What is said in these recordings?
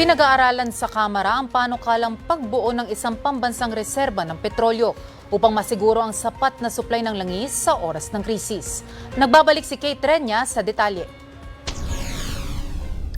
Pinag-aaralan sa Kamara ang panukalang pagbuo ng isang pambansang reserba ng petrolyo upang masiguro ang sapat na supply ng langis sa oras ng krisis. Nagbabalik si Kate Renya sa detalye.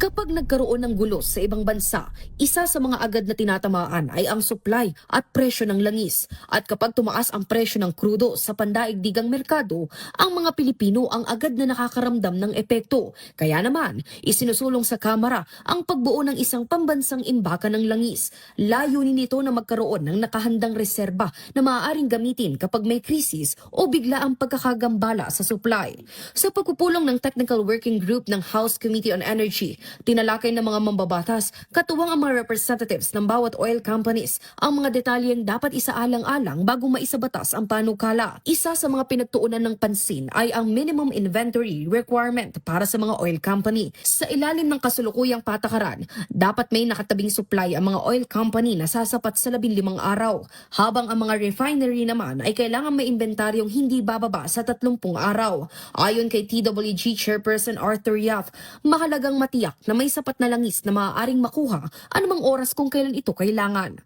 Kapag nagkaroon ng gulo sa ibang bansa, isa sa mga agad na tinatamaan ay ang supply at presyo ng langis. At kapag tumaas ang presyo ng krudo sa pandaigdigang merkado, ang mga Pilipino ang agad na nakakaramdam ng epekto. Kaya naman, isinusulong sa Kamara ang pagbuo ng isang pambansang imbaka ng langis. Layunin nito na magkaroon ng nakahandang reserba na maaaring gamitin kapag may krisis o bigla ang pagkakagambala sa supply. Sa pagpupulong ng Technical Working Group ng House Committee on Energy, tinalakay ng mga mambabatas, katuwang ang mga representatives ng bawat oil companies, ang mga detalyeng dapat isaalang-alang bago maisabatas ang panukala. Isa sa mga pinagtuunan ng pansin ay ang minimum inventory requirement para sa mga oil company. Sa ilalim ng kasulukuyang patakaran, dapat may nakatabing supply ang mga oil company na sasapat sa 15 araw, habang ang mga refinery naman ay kailangan may inventaryong hindi bababa sa 30 araw. Ayon kay TWG Chairperson Arthur Yap, mahalagang matiyak na may sapat na langis na maaaring makuha anumang oras kung kailan ito kailangan.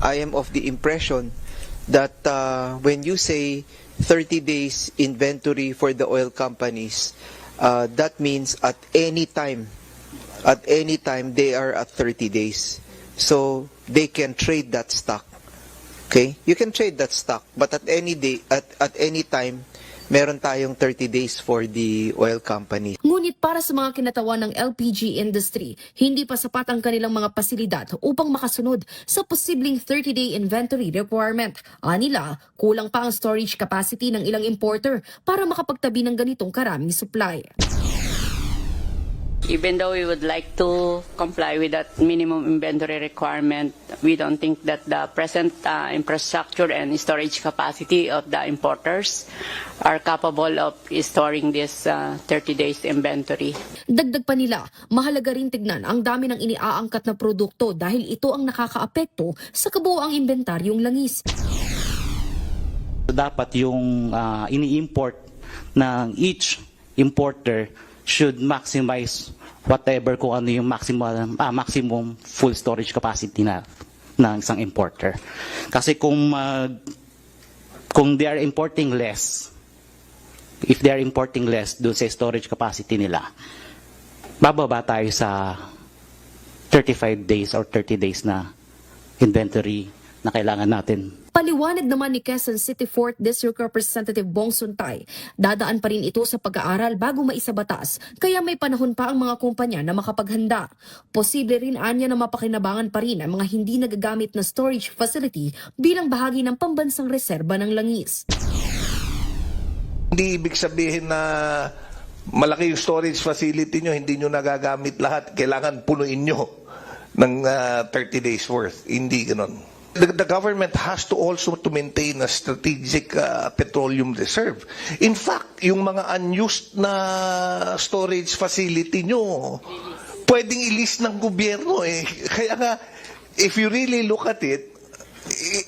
I am of the impression that when you say 30 days inventory for the oil companies, that means at any time they are at 30 days. So they can trade that stock. Okay? You can trade that stock, but at any day, at any time, meron tayong 30 days for the oil company. Ngunit para sa mga kinatawan ng LPG industry, hindi pa sapat ang kanilang mga pasilidad upang makasunod sa posibleng 30-day inventory requirement. Anila, kulang pa ang storage capacity ng ilang importer para makapagtabi ng ganitong karaming supply. Even though we would like to comply with that minimum inventory requirement, we don't think that the present infrastructure and storage capacity of the importers are capable of storing this 30 days inventory. Dagdag pa nila, mahalaga rin tignan ang dami ng iniaangkat na produkto dahil ito ang nakakaapekto sa kabuoang inventaryong langis. Dapat yung ini-import ng each importer should maximize whatever kung ano yung maximum full storage capacity na ng isang importer. Kasi kung they are importing less, if they are importing less doon sa storage capacity nila, bababa tayo sa 35 days or 30 days na inventory na kailangan natin. Paliwanag naman ni Quezon City 4th District Representative Bong Suntay, dadaan pa rin ito sa pag-aaral bago maisabatas, kaya may panahon pa ang mga kumpanya na makapaghanda. Posible rin anya na mapakinabangan pa rin ang mga hindi nagagamit na storage facility bilang bahagi ng pambansang reserba ng langis. Hindi ibig sabihin na malaki yung storage facility nyo, hindi nyo nagagamit lahat, kailangan punuin nyo ng 30 days worth. Hindi ganon. The government has to also to maintain a strategic petroleum reserve. In fact, yung mga unused na storage facility nyo, pwedeng i-list ng gobyerno eh. Kaya nga, if you really look at it,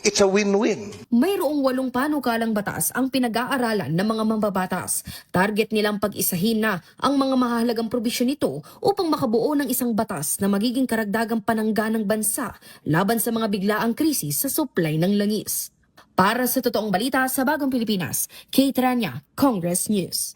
it's a win-win. Mayroong 8 panukalang batas ang pinag-aaralan ng mga mambabatas. Target nilang pag-isahin na ang mga mahalagang probisyon nito upang makabuo ng isang batas na magiging karagdagang panangga ng bansa laban sa mga biglaang krisis sa supply ng langis. Para sa totoong balita sa Bagong Pilipinas, Kate Ranya, Congress News.